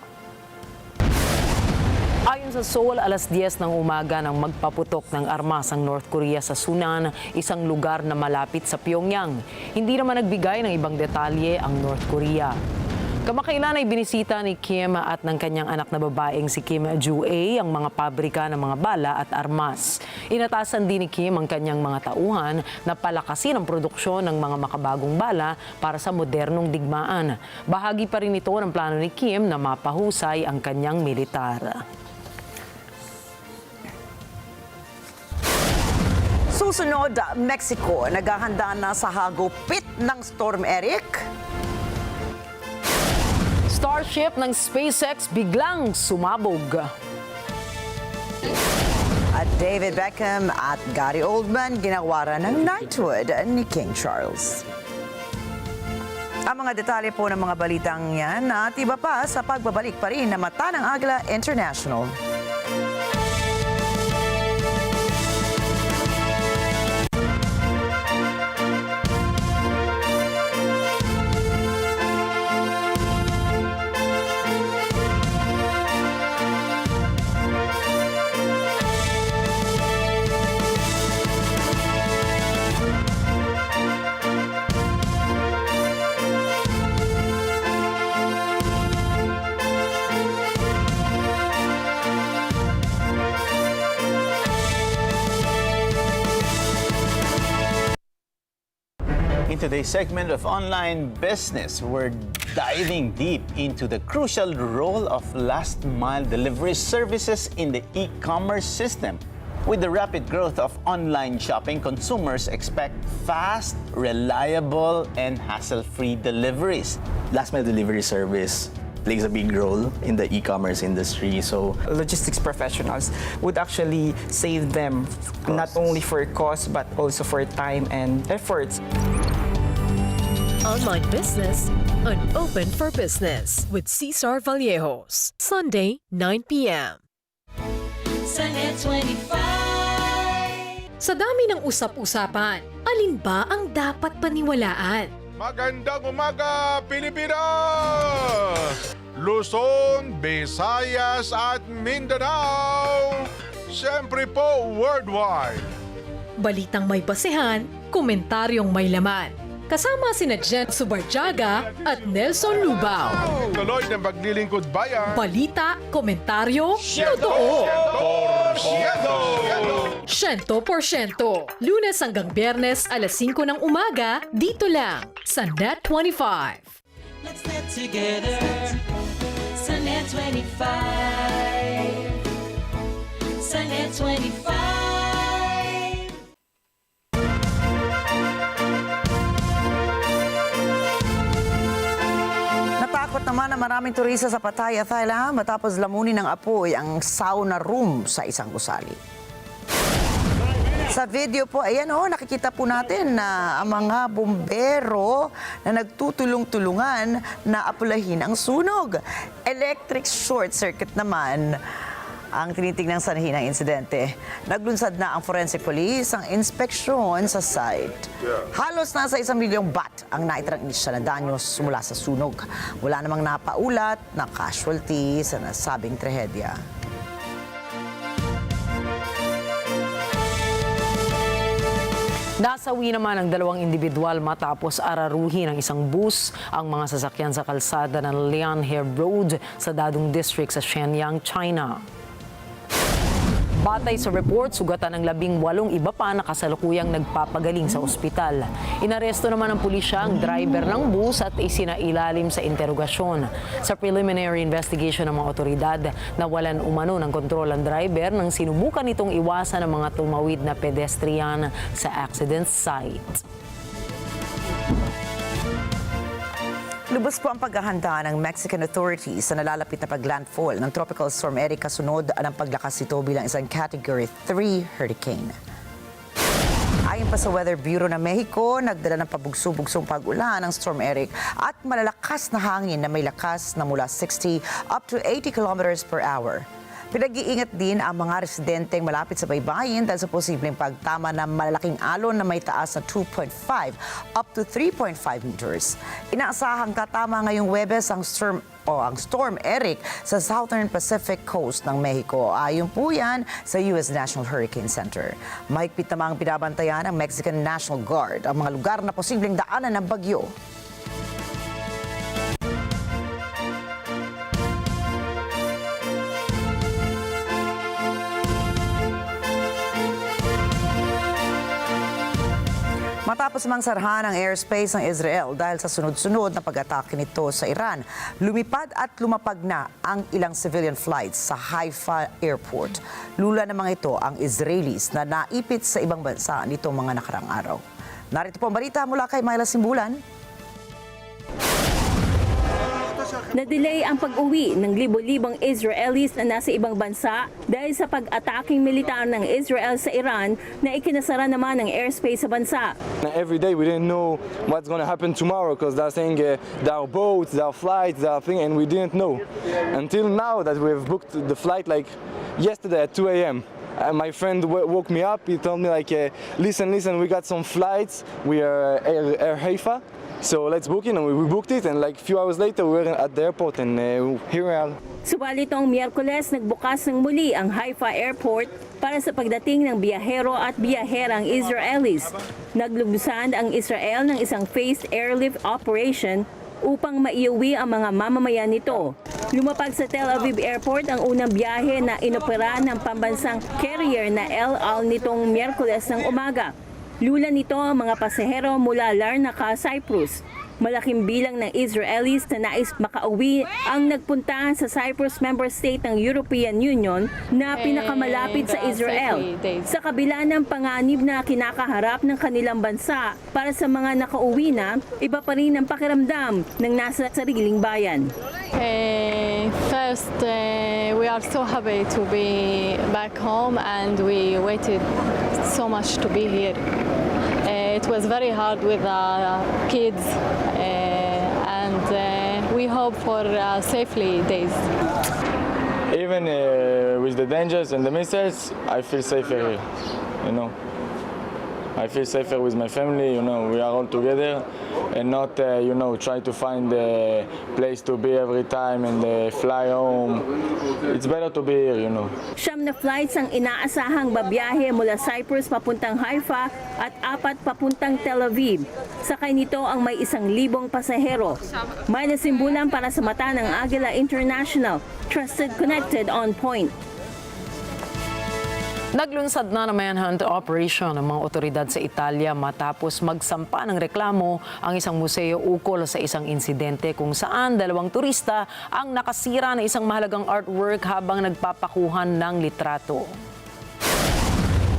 Ayon sa Seoul, alas 10 ng umaga nang magpaputok ng armas ang North Korea sa Sunan, isang lugar na malapit sa Pyongyang. Hindi naman nagbigay ng ibang detalye ang North Korea. Kamakailan ay binisita ni Kim at ng kanyang anak na babaeng si Kim Joo-ae ang mga pabrika ng mga bala at armas. Inatasan din ni Kim ang kanyang mga tauhan na palakasin ang produksyon ng mga makabagong bala para sa modernong digmaan. Bahagi pa rin ito ng plano ni Kim na mapahusay ang kanyang militar. Susunod, Mexico, naghahanda na sa hagupit ng Storm Eric. Starship ng SpaceX biglang sumabog. At David Beckham at Gary Oldman ginawaran ng knighthood ni King Charles. Ang mga detalye po ng mga balitang yan at iba pa sa pagbabalik pa rin na Mata ng Agila International. In today's segment of Online Business, we're diving deep into the crucial role of last-mile delivery services in the e-commerce system. With the rapid growth of online shopping, consumers expect fast, reliable, and hassle-free deliveries. Last-mile delivery service plays a big role in the e-commerce industry. So logistics professionals would actually save them not only for cost but also for time and efforts. Online Business, an open for business with Cesar Vallejos. Sunday, 9 p.m. Sa NET25. Sa dami ng usap-usapan, alin ba ang dapat paniwalaan? Magandang umaga, Pilipinas! Luzon, Visayas at Mindanao. Siyempre po, worldwide. Balitang may basehan, komentaryong may laman. Kasama sina Jen Subarjaga at Nelson Lubao. Tuloy ng paglilingkod bayan. Balita, komentaryo, totoo. 100%. Lunes hanggang Biyernes, alas 5 ng umaga, dito lang sa NET25. Let's get together sa NET25. Sa NET25. Natakot naman ang maraming turista sa Padilla, Thailand matapos lamunin ng apoy ang sauna room sa isang gusali. Sa video po, ayan nakikita po natin na ang mga bumbero na nagtutulong-tulungan na apulahin ang sunog. Electric short circuit naman ang tinitingnan sanhi ng insidente. Naglunsad na ang forensic police ang inspeksyon sa site. Halos nasa 1 milyong baht ang naitirang inisyal na danyos mula sa sunog. Wala namang napaulat na casualty sa nasabing trahedya. Nasawi naman ang 2 individual matapos araruhin ng isang bus ang mga sasakyan sa kalsada ng Lianhe Road sa Dadong District sa Shenyang, China. Batay sa report, sugatan ng 18 iba pa na kasalukuyang nagpapagaling sa ospital. Inaresto naman ng pulisya ang driver ng bus at isinailalim sa interogasyon. Sa preliminary investigation ng mga otoridad, nawalan umano ng kontrol ang driver nang sinubukan itong iwasan ng mga tumawid na pedestrian sa accident site. Lubos po ang paghahanda ng Mexican authorities sa nalalapit na paglandfall ng Tropical Storm Eric kasunod ng paglakas nito bilang isang Category 3 hurricane. Ayon pa sa Weather Bureau ng Mexico, nagdala ng pabugso-bugsong pag-ulan ng Storm Eric at malalakas na hangin na may lakas na mula 60 up to 80 kilometers per hour. Pinag-iingat din ang mga residenteng malapit sa baybayin dahil sa posibleng pagtama ng malalaking alon na may taas na 2.5 up to 3.5 meters. Inaasahang tatama ngayong Huwebes ang Storm Eric sa Southern Pacific Coast ng Mexico. Ayon po yan sa U.S. National Hurricane Center. Mahigpit namang binabantayan ng Mexican National Guard ang mga lugar na posibleng daanan ng bagyo. Matapos mang sarhan ang airspace ng Israel dahil sa sunod-sunod na pag-atake nito sa Iran, lumipad at lumapag na ang ilang civilian flights sa Haifa Airport. Lula namang ito ang Israelis na naipit sa ibang bansa nitong mga nakarang araw. Narito po ang balita mula kay Myla Simbulan. Na-delay ang pag-uwi ng libo-libong Israelis na nasa ibang bansa dahil sa pag-ataking militar ng Israel sa Iran na ikinasara naman ng airspace sa bansa. Every day we didn't know what's going to happen tomorrow because they're saying there are boats, there are flights, there are things, and we didn't know. Until now that we've booked the flight like yesterday at 2 a.m. My friend woke me up, he told me like, listen, we got some flights, we are Air Haifa. So let's book it, and we booked it, and like a few hours later we were at the airport, and here we are. Subalit noong Miyerkules, nagbukas ng muli ang Haifa Airport para sa pagdating ng biyahero at biyaherang Israelis. Naglubsan ang Israel ng isang phased airlift operation upang maiuwi ang mga mamamayan nito. Lumapag sa Tel Aviv Airport ang unang biyahe na inopera ng pambansang carrier na El Al nitong Miyerkules ng umaga. Lula nito ang mga pasahero mula Larnaca, Cyprus. Malaking bilang ng Israelis na nais makauwi ang nagpunta sa Cyprus member state ng European Union na pinakamalapit sa Israel. Sa kabila ng panganib na kinakaharap ng kanilang bansa, para sa mga nakauwi na, iba pa rin ang pakiramdam ng nasa sariling bayan. First, we are so happy to be back home and we waited so much to be here. It was very hard with kids and we hope for safely days. Even with the dangers and the missiles, I feel safer here, you know. I feel safer with my family, you know, we are all together and not, you know, try to find a place to be every time and fly home. It's better to be here, you know. 9 na flights ang inaasahang babiyahe mula Cyprus papuntang Haifa at 4 papuntang Tel Aviv. Sakay nito ang may 1,000 pasahero. May nasimbulan para sa mata ng Agila International, trusted, connected, on point. Naglunsad na ng manhunt operation ng mga otoridad sa Italia matapos magsampa ng reklamo ang isang museo ukol sa isang insidente kung saan 2 turista ang nakasira ng isang mahalagang artwork habang nagpapakuhan ng litrato.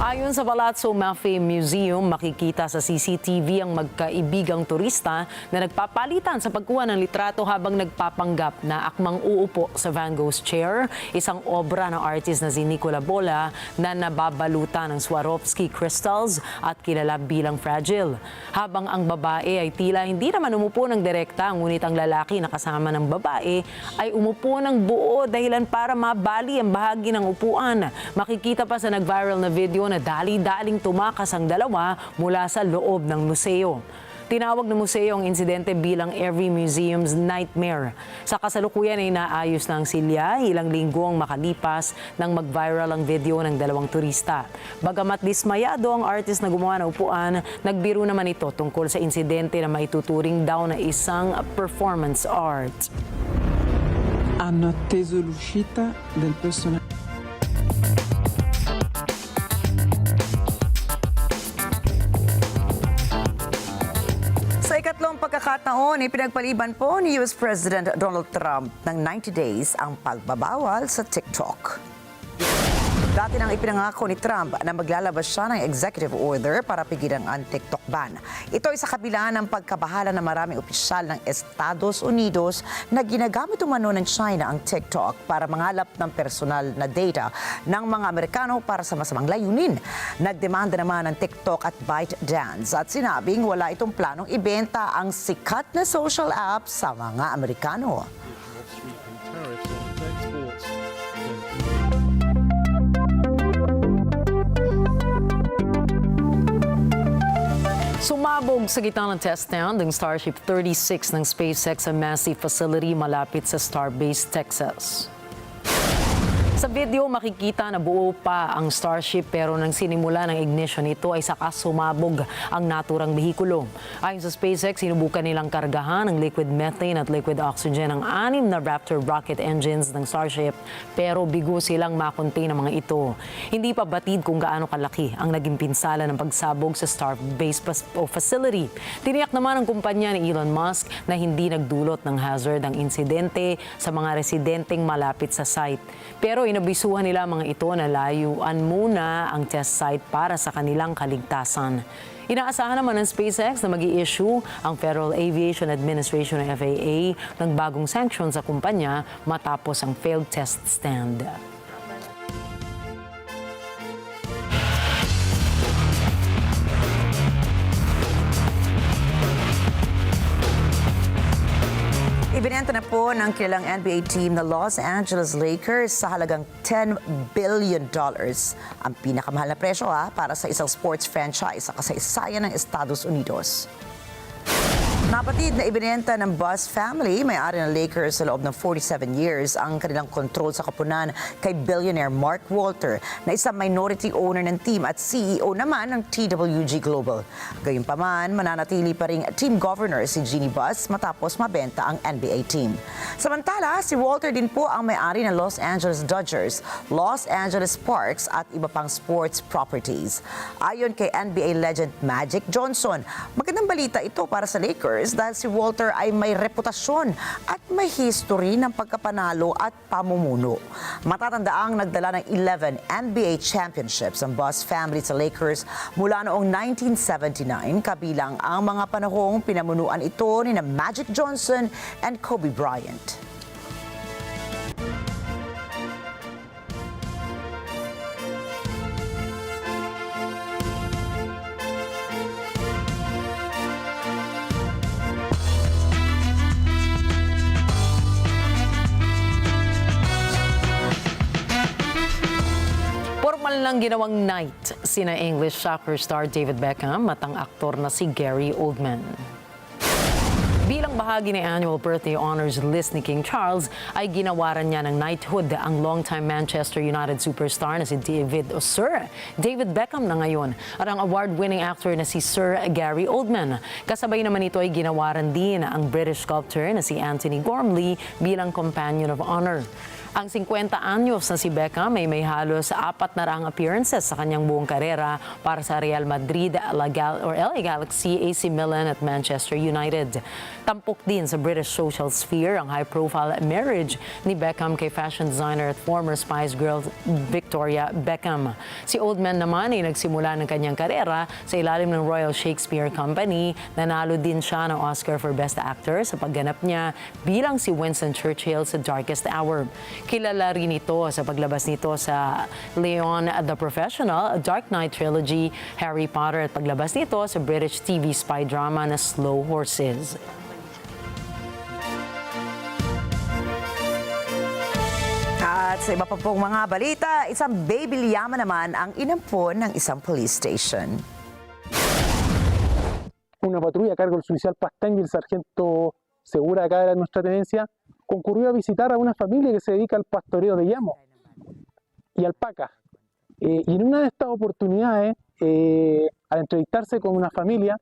Ayon sa Palazzo Mathay Museum, makikita sa CCTV ang magkaibigang turista na nagpapalitan sa pagkuha ng litrato habang nagpapanggap na akmang uupo sa Van Gogh's chair, isang obra ng artist na si Nicola Bola na nababalutan ng Swarovski crystals at kilala bilang fragile. Habang ang babae ay tila hindi naman umupo ng direkta, ngunit ang lalaki na kasama ng babae ay umupo ng buo dahilan para mabali ang bahagi ng upuan. Makikita pa sa nag-viral na video na dali-daling tumakas ang dalawa mula sa loob ng museo. Tinawag ng museo ang insidente bilang every museum's nightmare. Sa kasalukuyan ay naayos na ang silya, ilang linggo ang makalipas nang mag-viral ang video ng 2 turista. Bagamat dismayado ang artist na gumawa ng upuan, nagbiro naman ito tungkol sa insidente na maituturing daw na isang performance art. Hanno atteso l'uscita del personaggio. Sa ikatlong pagkakataon, ipinagpaliban po ni US President Donald Trump ng 90 days ang pagbabawal sa TikTok. Dati nang ipinangako ni Trump na maglalabas siya ng executive order para pigilan ang TikTok ban. Ito ay sa kabila ng pagkabahala ng maraming opisyal ng Estados Unidos na ginagamit umano ng China ang TikTok para mangalap ng personal na data ng mga Amerikano para sa masamang layunin. Nagdemanda naman ang TikTok at ByteDance at sinabing wala itong planong ibenta ang sikat na social app sa mga Amerikano. Sumabog sa gitna ng test stand ng Starship 36 ng SpaceX sa massive facility malapit sa Starbase, Texas. Sa video, makikita na buo pa ang Starship pero nang sinimula ng ignition ito ay saka sumabog ang naturang behikulo. Ayon sa SpaceX, sinubukan nilang kargahan ng liquid methane at liquid oxygen ang 6 na Raptor rocket engines ng Starship pero bigo silang makontain ang mga ito. Hindi pa batid kung gaano kalaki ang naging pinsala ng pagsabog sa Starbase facility. Tiniyak naman ng kumpanya ni Elon Musk na hindi nagdulot ng hazard ang insidente sa mga residenteng malapit sa site. Pero inabisuhan nila mga ito na layuan muna ang test site para sa kanilang kaligtasan. Inaasahan naman ng SpaceX na mag-i-issue ang Federal Aviation Administration o FAA ng bagong sanction sa kumpanya matapos ang failed test stand. Ibinenta na po ng kilalang NBA team na Los Angeles Lakers sa halagang $10 billion. Ang pinakamahal na presyo para sa isang sports franchise sa kasaysayan ng Estados Unidos. Napatid na ibinenta ng Buzz family, may-ari ng Lakers sa loob ng 47 years, ang kanilang kontrol sa koponan kay billionaire Mark Walter na isang minority owner ng team at CEO naman ng TWG Global. Gayunpaman, mananatili pa ring team governor si Jeannie Buss matapos mabenta ang NBA team. Samantala, si Walter din po ang may-ari ng Los Angeles Dodgers, Los Angeles Sparks at iba pang sports properties. Ayon kay NBA legend Magic Johnson, magandang balita ito para sa Lakers dahil si Walter ay may reputasyon at may history ng pagkapanalo at pamumuno. Matatandaang nagdala ng 11 NBA championships ang Buss family sa Lakers mula noong 1979, kabilang ang mga panahong pinamunuan ito ni Magic Johnson and Kobe Bryant. Lang ginawang night sina English soccer star David Beckham at ang aktor na si Gary Oldman. Bilang bahagi ng annual birthday honors list ni King Charles, ay ginawaran niya ng knighthood ang longtime Manchester United superstar na si Sir David Beckham na ngayon at ang award-winning actor na si Sir Gary Oldman. Kasabay naman ito ay ginawaran din ang British sculptor na si Anthony Gormley bilang Companion of Honor. Ang 50 anyos na si Beckham ay may halos 400 appearances sa kanyang buong karera para sa Real Madrid, LA Galaxy, AC Milan at Manchester United. Tampok din sa British social sphere ang high-profile marriage ni Beckham kay fashion designer at former Spice Girl Victoria Beckham. Si Old Man naman ay nagsimula ng kanyang karera sa ilalim ng Royal Shakespeare Company. Nanalo din siya ng Oscar for Best Actor sa pagganap niya bilang si Winston Churchill sa Darkest Hour. Kilala rin ito sa paglabas nito sa Leon the Professional, Dark Knight Trilogy, Harry Potter at paglabas nito sa British TV spy drama na Slow Horses. At sa iba pa pong mga balita, isang baby llama naman ang inampon ng isang police station. Una patrulla a cargo del suboficial Pastén y el sargento Segura acá de nuestra tenencia concurrió a visitar a una familia que se dedica al pastoreo de llamos y alpacas. Y en una de estas oportunidades, al entrevistarse con una familia,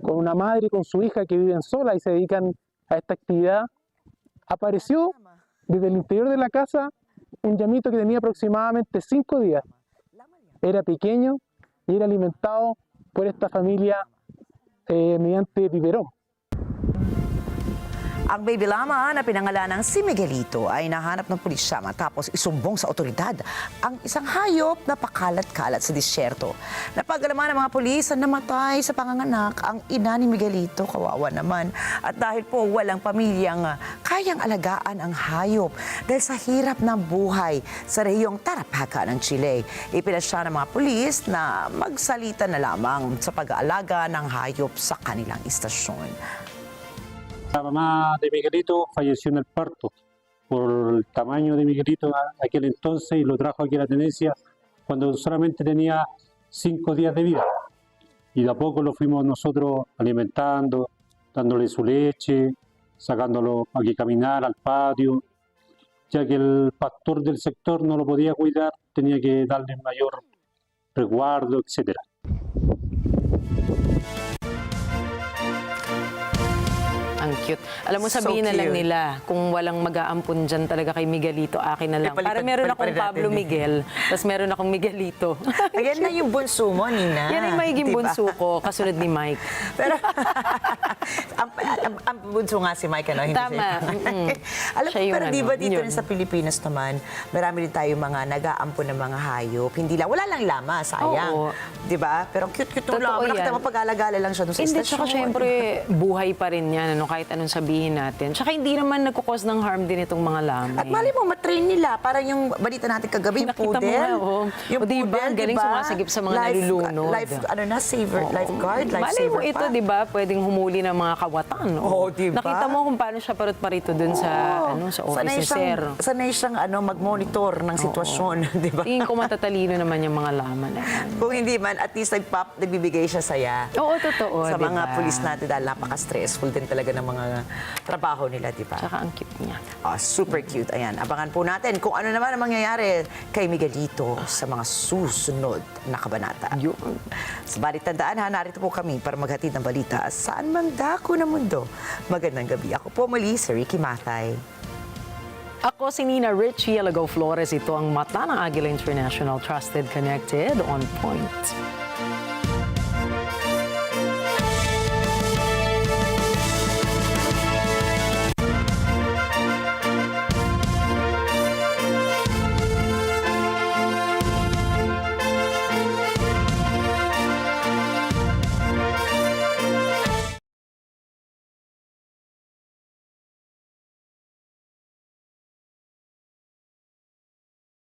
con una madre y con su hija que viven solas y se dedican a esta actividad, apareció desde el interior de la casa un llamito que tenía aproximadamente 5 días. Era pequeño y era alimentado por esta familia mediante biberón. Ang baby llama na pinangalanang si Miguelito ay nahanap ng pulisya matapos isumbong sa otoridad ang isang hayop na pakalat-kalat sa disyerto. Napag-alaman ng mga pulis na namatay sa panganganak ang ina ni Miguelito, kawawa naman. At dahil po walang pamilyang kayang alagaan ang hayop dahil sa hirap ng buhay sa rehiyong Tarapacá ng Chile, ipinasya ng mga pulis na magsalita na lamang sa pag-aalaga ng hayop sa kanilang istasyon. La mamá de Miguelito falleció en el parto por el tamaño de Miguelito en aquel entonces y lo trajo aquí a la tenencia cuando solamente tenía 5 días de vida. Y de a poco lo fuimos nosotros alimentando, dándole su leche, sacándolo a que caminar al patio, ya que el pastor del sector no lo podía cuidar, tenía que darle mayor resguardo, etcétera. Ang cute. Alam mo, sabihin So na lang cute. nila, kung walang mag-aampun dyan talaga kay Miguelito, akin na lang. Para meron akong Pablo Miguel, tapos meron akong Miguelito. Ayan na yung bunso mo, Nina. Yan ang magiging Diba? bunso ko, kasunod ni Mike. Pero ang bunso nga si Mike, ano? Hindi Tama. Alam Siya mo, yung pero di ba ano, dito yun. rin sa Pilipinas naman, marami din tayo mga nag-aampon ng mga hayop. Hindi lang, wala lang lama, sayang. Oo. Di ba? Pero cute-cute ng Totoo lama. Nakita yan. mo, pag-alagala lang siya doon sa Hindi, istasyon. tsaka syempre, buhay pa rin yan, ano, kahit anong sabihin natin. Tsaka hindi naman nagkukos ng harm din itong mga lamay. At mali mo, matrain nila. Parang yung balita natin kagabi, yung Nakita mo poodle. nga, oh. Yung O, diba? poodle, Ang galing sumasagip sa mga nalulunod. Lifeguard, Malay lifesaver mo ito, pa. di ba? Pwedeng humuli ng mga kawatan. Oo, diba? Nakita mo kung paano siya parot-parito dun sa, sa office ni Sir. Sanay siyang mag-monitor ng sitwasyon, di ba? Tingin ko matatalino naman yung mga laman na yan. Kung hindi man, at least nagbibigay siya saya. Oo, totoo, Sa mga diba? pulis natin dahil napaka-stressful din talaga ng mga trabaho nila, di ba? Tsaka ang cute niya. Super cute. Ayan, abangan po natin kung ano naman ang mangyayari kay Miguelito sa mga susunod na kabanata. Sa balik tandaan, narito po kami para maghatid ng balita saan man dako ng mundo. Magandang gabi. Ako po muli si Rikki Mathay. Ako si Rikki, Alagao, Flores. Ito ang mata ng Agila International, Trusted, Connected, On Point.